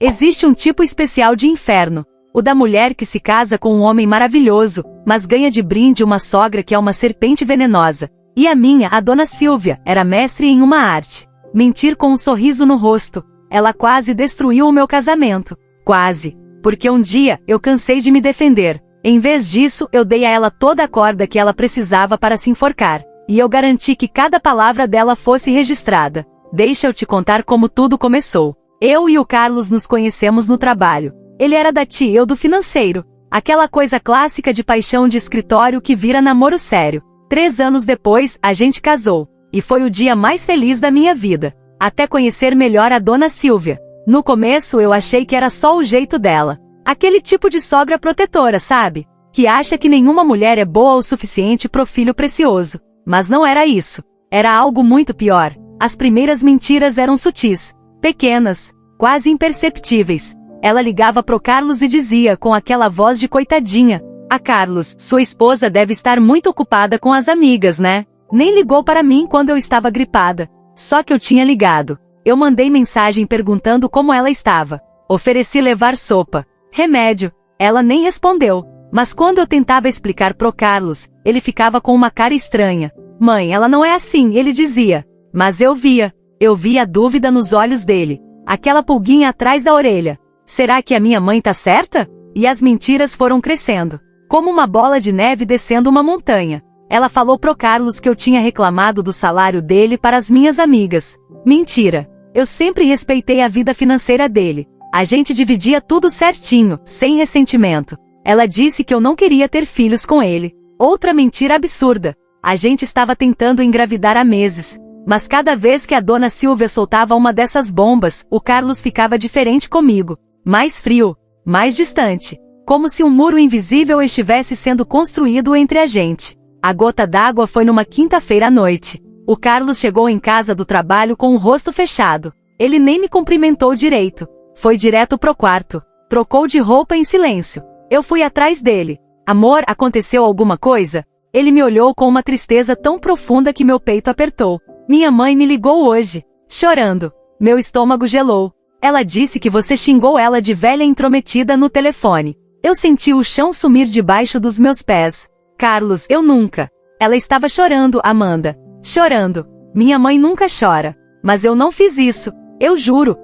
Existe um tipo especial de inferno. O da mulher que se casa com um homem maravilhoso, mas ganha de brinde uma sogra que é uma serpente venenosa. E a minha, a dona Silvia, era mestre em uma arte. Mentir com um sorriso no rosto. Ela quase destruiu o meu casamento. Quase. Porque um dia, eu cansei de me defender. Em vez disso, eu dei a ela toda a corda que ela precisava para se enforcar. E eu garanti que cada palavra dela fosse registrada. Deixa eu te contar como tudo começou. Eu e o Carlos nos conhecemos no trabalho. Ele era da TI, eu do financeiro. Aquela coisa clássica de paixão de escritório que vira namoro sério. 3 anos depois, a gente casou. E foi o dia mais feliz da minha vida. Até conhecer melhor a dona Silvia. No começo eu achei que era só o jeito dela. Aquele tipo de sogra protetora, sabe? Que acha que nenhuma mulher é boa o suficiente pro filho precioso. Mas não era isso. Era algo muito pior. As primeiras mentiras eram sutis, pequenas, quase imperceptíveis. Ela ligava pro Carlos e dizia com aquela voz de coitadinha: "Ah, Carlos, sua esposa deve estar muito ocupada com as amigas, né? Nem ligou para mim quando eu estava gripada." Só que eu tinha ligado. Eu mandei mensagem perguntando como ela estava. Ofereci levar sopa, remédio. Ela nem respondeu. Mas quando eu tentava explicar pro Carlos, ele ficava com uma cara estranha. "Mãe, ela não é assim", ele dizia. Mas eu via a dúvida nos olhos dele. Aquela pulguinha atrás da orelha. Será que a minha mãe tá certa? E as mentiras foram crescendo. Como uma bola de neve descendo uma montanha. Ela falou pro Carlos que eu tinha reclamado do salário dele para as minhas amigas. Mentira. Eu sempre respeitei a vida financeira dele. A gente dividia tudo certinho, sem ressentimento. Ela disse que eu não queria ter filhos com ele. Outra mentira absurda. A gente estava tentando engravidar há meses. Mas cada vez que a dona Silvia soltava uma dessas bombas, o Carlos ficava diferente comigo. Mais frio, mais distante. Como se um muro invisível estivesse sendo construído entre a gente. A gota d'água foi numa quinta-feira à noite. O Carlos chegou em casa do trabalho com o rosto fechado. Ele nem me cumprimentou direito. Foi direto pro quarto. Trocou de roupa em silêncio. Eu fui atrás dele. "Amor, aconteceu alguma coisa?" Ele me olhou com uma tristeza tão profunda que meu peito apertou. "Minha mãe me ligou hoje, chorando." Meu estômago gelou. "Ela disse que você xingou ela de velha intrometida no telefone." Eu senti o chão sumir debaixo dos meus pés. "Carlos, eu nunca." Ela estava chorando, Amanda. Chorando. Minha mãe nunca chora. Mas eu não fiz isso. Eu juro,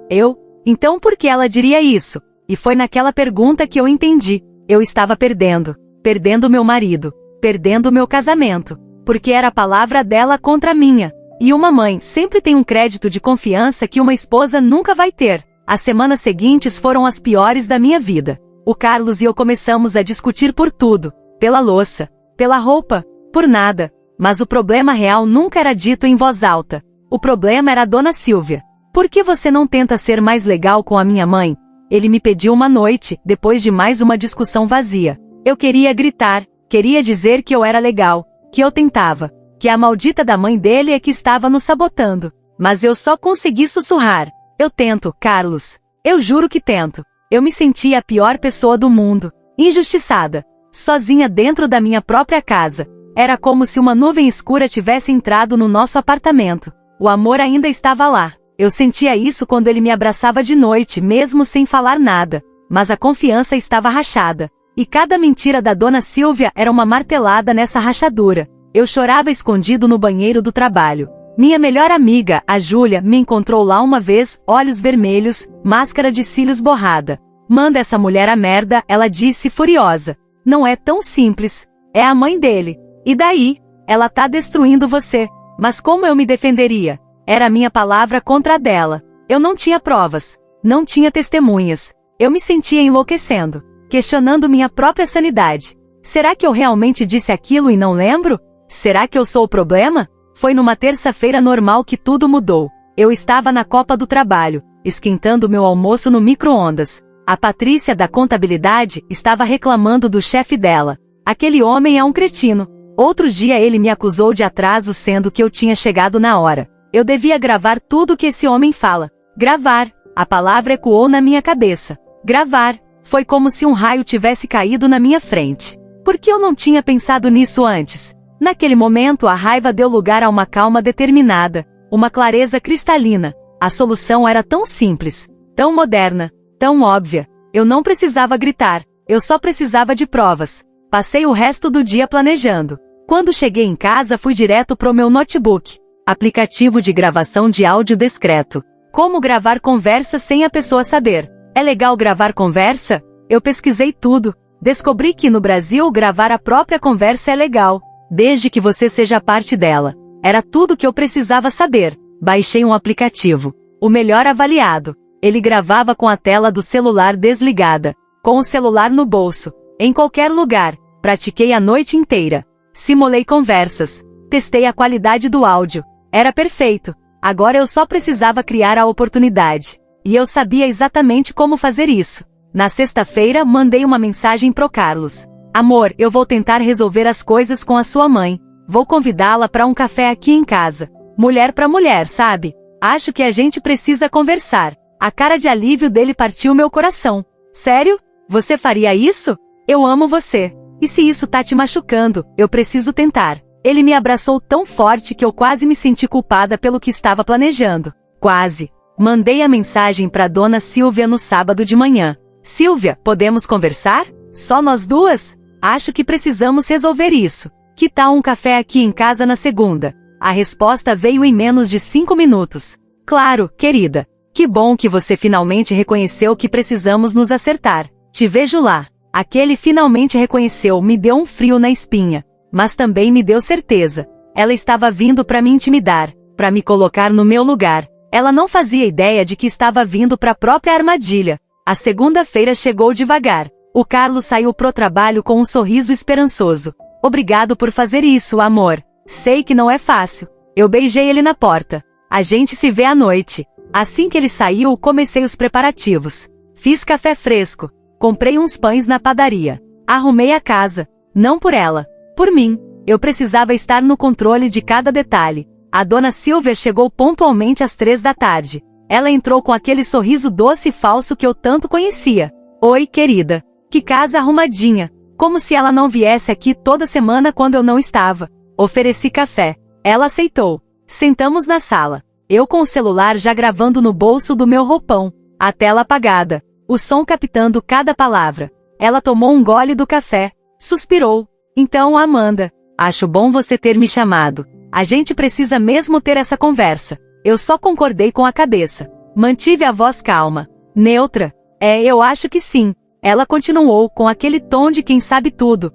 Então por que ela diria isso? E foi naquela pergunta que eu entendi. Eu estava perdendo. Perdendo meu marido. Perdendo meu casamento. Porque era a palavra dela contra a minha. E uma mãe sempre tem um crédito de confiança que uma esposa nunca vai ter. As semanas seguintes foram as piores da minha vida. O Carlos e eu começamos a discutir por tudo. Pela louça. Pela roupa. Por nada. Mas o problema real nunca era dito em voz alta. O problema era a dona Silvia. "Por que você não tenta ser mais legal com a minha mãe?" Ele me pediu uma noite, depois de mais uma discussão vazia. Eu queria gritar. Queria dizer que eu era legal. Que eu tentava. Que a maldita da mãe dele é que estava nos sabotando. Mas eu só consegui sussurrar. "Eu tento, Carlos. Eu juro que tento." Eu me sentia a pior pessoa do mundo. Injustiçada. Sozinha dentro da minha própria casa. Era como se uma nuvem escura tivesse entrado no nosso apartamento. O amor ainda estava lá. Eu sentia isso quando ele me abraçava de noite, mesmo sem falar nada. Mas a confiança estava rachada. E cada mentira da dona Silvia era uma martelada nessa rachadura. Eu chorava escondido no banheiro do trabalho. Minha melhor amiga, a Júlia, me encontrou lá uma vez, olhos vermelhos, máscara de cílios borrada. "Manda essa mulher a merda", ela disse furiosa. "Não é tão simples. É a mãe dele. E daí? Ela tá destruindo você." Mas como eu me defenderia? Era a minha palavra contra a dela. Eu não tinha provas. Não tinha testemunhas. Eu me sentia enlouquecendo. Questionando minha própria sanidade. Será que eu realmente disse aquilo e não lembro? Será que eu sou o problema? Foi numa terça-feira normal que tudo mudou. Eu estava na copa do trabalho, esquentando meu almoço no micro-ondas. A Patrícia da contabilidade estava reclamando do chefe dela. "Aquele homem é um cretino." Outro dia ele me acusou de atraso, sendo que eu tinha chegado na hora. Eu devia gravar tudo que esse homem fala. Gravar. A palavra ecoou na minha cabeça. Gravar. Foi como se um raio tivesse caído na minha frente. Por que eu não tinha pensado nisso antes? Naquele momento a raiva deu lugar a uma calma determinada. Uma clareza cristalina. A solução era tão simples. Tão moderna. Tão óbvia. Eu não precisava gritar. Eu só precisava de provas. Passei o resto do dia planejando. Quando cheguei em casa, fui direto pro meu notebook. Aplicativo de gravação de áudio discreto. Como gravar conversa sem a pessoa saber. É legal gravar conversa? Eu pesquisei tudo. Descobri que no Brasil gravar a própria conversa é legal, desde que você seja parte dela. Era tudo que eu precisava saber. Baixei um aplicativo. O melhor avaliado. Ele gravava com a tela do celular desligada, com o celular no bolso, em qualquer lugar. Pratiquei a noite inteira. Simulei conversas. Testei a qualidade do áudio. Era perfeito. Agora eu só precisava criar a oportunidade. E eu sabia exatamente como fazer isso. Na sexta-feira, mandei uma mensagem pro Carlos. Amor, eu vou tentar resolver as coisas com a sua mãe. Vou convidá-la para um café aqui em casa. Mulher pra mulher, sabe? Acho que a gente precisa conversar. A cara de alívio dele partiu meu coração. Sério? Você faria isso? Eu amo você. E se isso tá te machucando, eu preciso tentar. Ele me abraçou tão forte que eu quase me senti culpada pelo que estava planejando. Quase. Mandei a mensagem pra dona Silvia no sábado de manhã. Silvia, podemos conversar? Só nós duas? Acho que precisamos resolver isso. Que tal um café aqui em casa na segunda? A resposta veio em menos de 5 minutos. Claro, querida. Que bom que você finalmente reconheceu que precisamos nos acertar. Te vejo lá. Aquele finalmente reconheceu me deu um frio na espinha. Mas também me deu certeza. Ela estava vindo para me intimidar, para me colocar no meu lugar. Ela não fazia ideia de que estava vindo para a própria armadilha. A segunda-feira chegou devagar. O Carlos saiu pro trabalho com um sorriso esperançoso. Obrigado por fazer isso, amor. Sei que não é fácil. Eu beijei ele na porta. A gente se vê à noite. Assim que ele saiu, comecei os preparativos. Fiz café fresco. Comprei uns pães na padaria. Arrumei a casa. Não por ela. Por mim. Eu precisava estar no controle de cada detalhe. A dona Silvia chegou pontualmente às 3 da tarde. Ela entrou com aquele sorriso doce e falso que eu tanto conhecia. Oi, querida. Que casa arrumadinha. Como se ela não viesse aqui toda semana quando eu não estava. Ofereci café. Ela aceitou. Sentamos na sala. Eu com o celular já gravando no bolso do meu roupão. A tela apagada. O som captando cada palavra. Ela tomou um gole do café. Suspirou. Então, Amanda, acho bom você ter me chamado. A gente precisa mesmo ter essa conversa. Eu só concordei com a cabeça. Mantive a voz calma. Neutra. Eu acho que sim. Ela continuou com aquele tom de quem sabe tudo.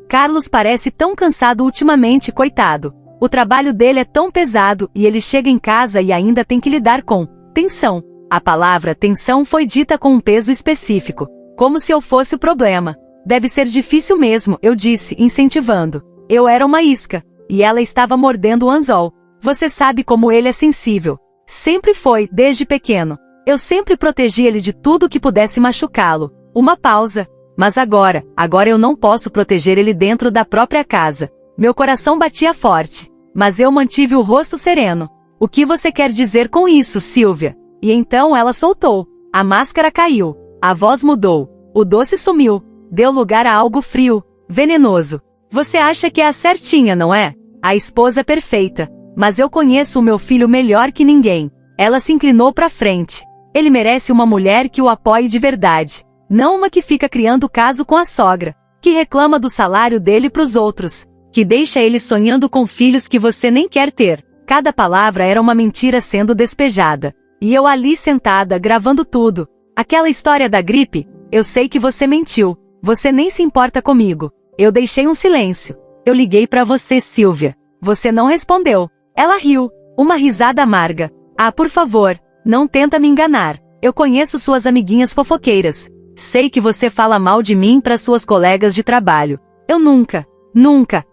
Carlos parece tão cansado ultimamente, coitado. O trabalho dele é tão pesado e ele chega em casa e ainda tem que lidar com tensão. A palavra tensão foi dita com um peso específico. Como se eu fosse o problema. Deve ser difícil mesmo, eu disse, incentivando. Eu era uma isca. E ela estava mordendo o anzol. Você sabe como ele é sensível. Sempre foi, desde pequeno. Eu sempre protegi ele de tudo que pudesse machucá-lo. Uma pausa. Mas agora eu não posso proteger ele dentro da própria casa. Meu coração batia forte. Mas eu mantive o rosto sereno. O que você quer dizer com isso, Silvia? E então ela soltou. A máscara caiu. A voz mudou. O doce sumiu. Deu lugar a algo frio, venenoso. Você acha que é a certinha, não é? A esposa perfeita. Mas eu conheço o meu filho melhor que ninguém. Ela se inclinou para frente. Ele merece uma mulher que o apoie de verdade. Não uma que fica criando caso com a sogra. Que reclama do salário dele pros outros. Que deixa ele sonhando com filhos que você nem quer ter. Cada palavra era uma mentira sendo despejada. E eu ali sentada, gravando tudo. Aquela história da gripe, eu sei que você mentiu. Você nem se importa comigo. Eu deixei um silêncio. Eu liguei pra você, Silvia. Você não respondeu. Ela riu. Uma risada amarga. Ah, por favor, não tenta me enganar. Eu conheço suas amiguinhas fofoqueiras. Sei que você fala mal de mim para suas colegas de trabalho. Eu nunca.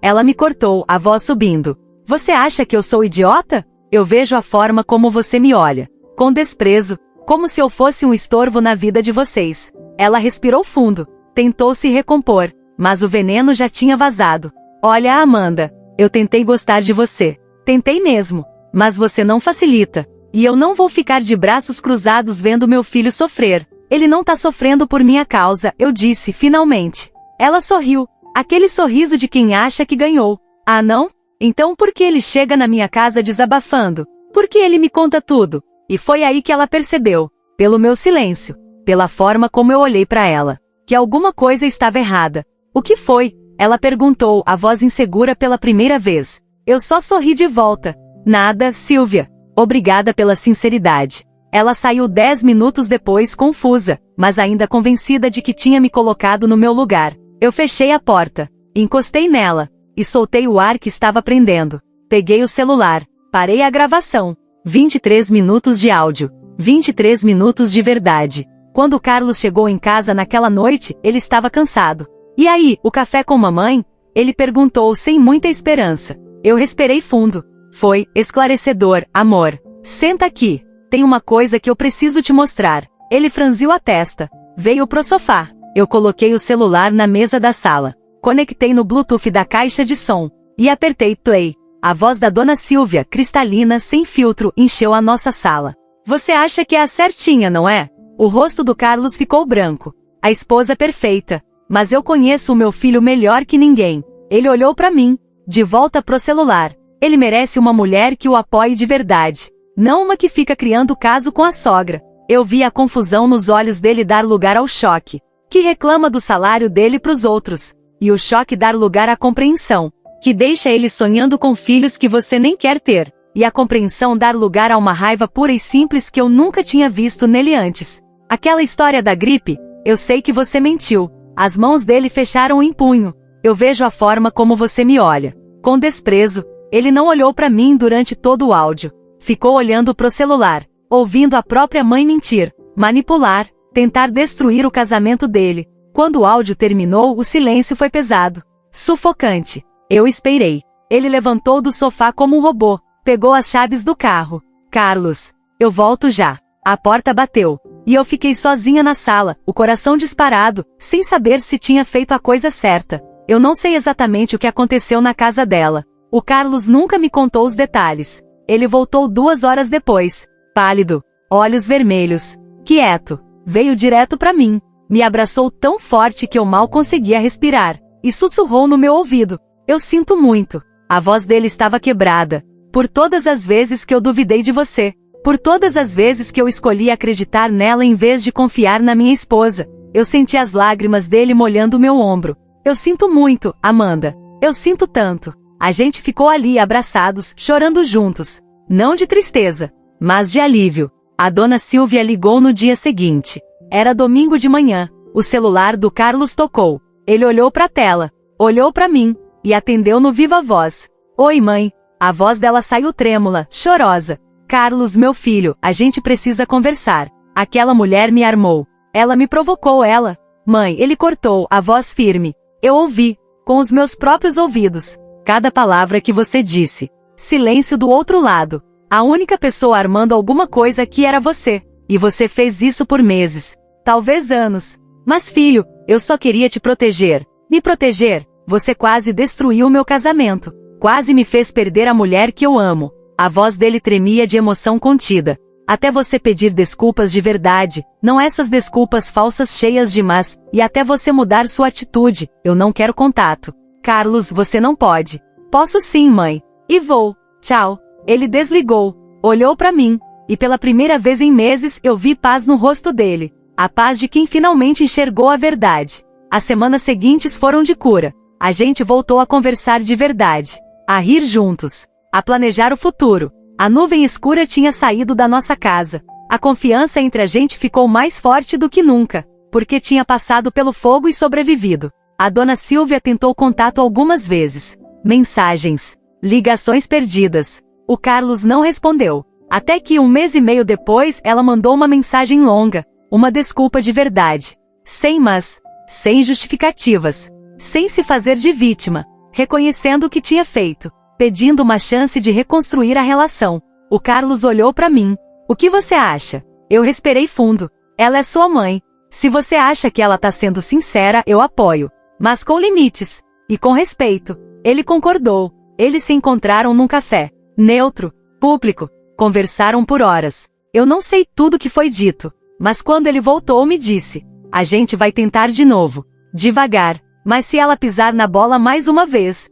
Ela me cortou, a voz subindo. Você acha que eu sou idiota? Eu vejo a forma como você me olha. Com desprezo. Como se eu fosse um estorvo na vida de vocês. Ela respirou fundo. Tentou se recompor. Mas o veneno já tinha vazado. Olha, Amanda. Eu tentei gostar de você. Tentei mesmo. Mas você não facilita. E eu não vou ficar de braços cruzados vendo meu filho sofrer. Ele não tá sofrendo por minha causa, eu disse, finalmente. Ela sorriu. Aquele sorriso de quem acha que ganhou. Ah, não? Então por que ele chega na minha casa desabafando? Por que ele me conta tudo? E foi aí que ela percebeu. Pelo meu silêncio. pela forma como eu olhei para ela, que alguma coisa estava errada. O que foi? Ela perguntou, a voz insegura pela primeira vez. Eu só sorri de volta. Nada, Sylvia. Obrigada pela sinceridade. Ela saiu 10 minutos depois confusa, mas ainda convencida de que tinha me colocado no meu lugar. Eu fechei a porta, encostei nela, e soltei o ar que estava prendendo. Peguei o celular, parei a gravação. 23 minutos de áudio. 23 minutos de verdade. Quando o Carlos chegou em casa naquela noite, ele estava cansado. E aí, o café com mamãe? Ele perguntou sem muita esperança. Eu respirei fundo. Foi esclarecedor, amor. Senta aqui. Tem uma coisa que eu preciso te mostrar. Ele franziu a testa. Veio pro sofá. Eu coloquei o celular na mesa da sala. Conectei no Bluetooth da caixa de som. E apertei play. A voz da dona Sylvia, cristalina, sem filtro, encheu a nossa sala. Você acha que é a certinha, não é? O rosto do Carlos ficou branco. A esposa perfeita. Mas eu conheço o meu filho melhor que ninguém. Ele olhou pra mim. De volta pro celular. Ele merece uma mulher que o apoie de verdade. Não uma que fica criando caso com a sogra. Eu vi a confusão nos olhos dele dar lugar ao choque. Que reclama do salário dele pros outros. E o choque dar lugar à compreensão. Que deixa ele sonhando com filhos que você nem quer ter. E a compreensão dar lugar a uma raiva pura e simples que eu nunca tinha visto nele antes. Aquela história da gripe, eu sei que você mentiu. As mãos dele fecharam em punho. Eu vejo a forma como você me olha. Com desprezo. Ele não olhou pra mim durante todo o áudio. Ficou olhando pro celular, ouvindo a própria mãe mentir, manipular, tentar destruir o casamento dele. Quando o áudio terminou, o silêncio foi pesado, sufocante. Eu esperei. Ele levantou do sofá como um robô, pegou as chaves do carro. Carlos, eu volto já. A porta bateu, e eu fiquei sozinha na sala, o coração disparado, sem saber se tinha feito a coisa certa. Eu não sei exatamente o que aconteceu na casa dela. O Carlos nunca me contou os detalhes. Ele voltou 2 horas depois, pálido, olhos vermelhos, quieto. Veio direto pra mim, me abraçou tão forte que eu mal conseguia respirar, e sussurrou no meu ouvido. Eu sinto muito. A voz dele estava quebrada. Por todas as vezes que eu duvidei de você. Por todas as vezes que eu escolhi acreditar nela em vez de confiar na minha esposa. Eu senti as lágrimas dele molhando meu ombro. Eu sinto muito, Amanda. Eu sinto tanto. A gente ficou ali abraçados, chorando juntos. Não de tristeza, mas de alívio. A dona Sylvia ligou no dia seguinte. Era domingo de manhã. O celular do Carlos tocou. Ele olhou pra tela, olhou pra mim, e atendeu no viva voz. Oi, mãe. A voz dela saiu trêmula, chorosa. Carlos, meu filho, a gente precisa conversar. Aquela mulher me armou. Ela me provocou, ela. Mãe, ele cortou, a voz firme. Eu ouvi, com os meus próprios ouvidos, cada palavra que você disse. Silêncio do outro lado. A única pessoa armando alguma coisa aqui era você. E você fez isso por meses. Talvez anos. Mas filho, eu só queria te proteger. Me proteger. Você quase destruiu meu casamento. Quase me fez perder a mulher que eu amo. A voz dele tremia de emoção contida. Até você pedir desculpas de verdade, não essas desculpas falsas cheias de mas, e até você mudar sua atitude, eu não quero contato. Carlos, você não pode. Posso sim, mãe. E vou. Tchau. Ele desligou, olhou pra mim, e pela primeira vez em meses eu vi paz no rosto dele. A paz de quem finalmente enxergou a verdade. As semanas seguintes foram de cura. A gente voltou a conversar de verdade. A rir juntos. A planejar o futuro. A nuvem escura tinha saído da nossa casa. A confiança entre a gente ficou mais forte do que nunca, porque tinha passado pelo fogo e sobrevivido. A dona Sylvia tentou contato algumas vezes. Mensagens. Ligações perdidas. O Carlos não respondeu. Até que 1 mês e meio depois ela mandou uma mensagem longa. Uma desculpa de verdade. Sem mas. Sem justificativas. Sem se fazer de vítima. Reconhecendo o que tinha feito. Pedindo uma chance de reconstruir a relação. O Carlos olhou pra mim. O que você acha? Eu respirei fundo. Ela é sua mãe. Se você acha que ela tá sendo sincera, eu apoio. Mas com limites. E com respeito. Ele concordou. Eles se encontraram num café. Neutro. Público. Conversaram por horas. Eu não sei tudo que foi dito. Mas quando ele voltou me disse. A gente vai tentar de novo. Devagar. Mas se ela pisar na bola mais uma vez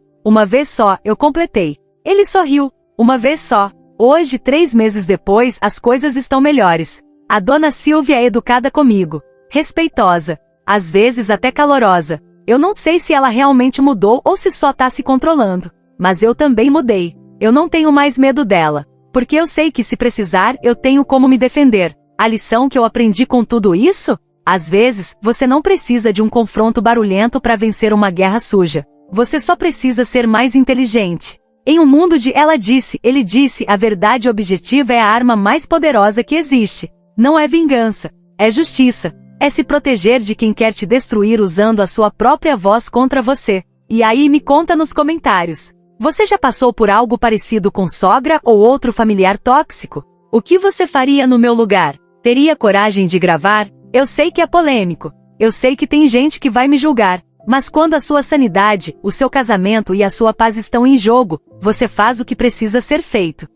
só, eu completei. Ele sorriu. Uma vez só. Hoje, 3 meses depois, as coisas estão melhores. A dona Silvia é educada comigo, respeitosa, às vezes até calorosa. Eu não sei se ela realmente mudou ou se só tá se controlando. Mas eu também mudei. Eu não tenho mais medo dela. Porque eu sei que se precisar, eu tenho como me defender. A lição que eu aprendi com tudo isso? Às vezes, você não precisa de um confronto barulhento para vencer uma guerra suja. Você só precisa ser mais inteligente. Em um mundo de ela disse, ele disse, a verdade objetiva é a arma mais poderosa que existe. Não é vingança. É justiça. É se proteger de quem quer te destruir usando a sua própria voz contra você. E aí me conta nos comentários. Você já passou por algo parecido com sogra ou outro familiar tóxico? O que você faria no meu lugar? Teria coragem de gravar? Eu sei que é polêmico. Eu sei que tem gente que vai me julgar. Mas quando a sua sanidade, o seu casamento e a sua paz estão em jogo, você faz o que precisa ser feito.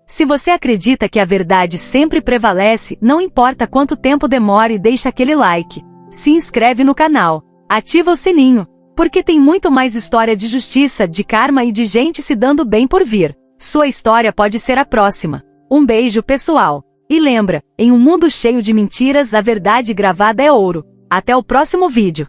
Se você acredita que a verdade sempre prevalece, não importa quanto tempo demore, deixa aquele like. Se inscreve no canal. Ativa o sininho. Porque tem muito mais história de justiça, de karma e de gente se dando bem por vir. Sua história pode ser a próxima. Um beijo, pessoal. E lembra, em um mundo cheio de mentiras, a verdade gravada é ouro. Até o próximo vídeo.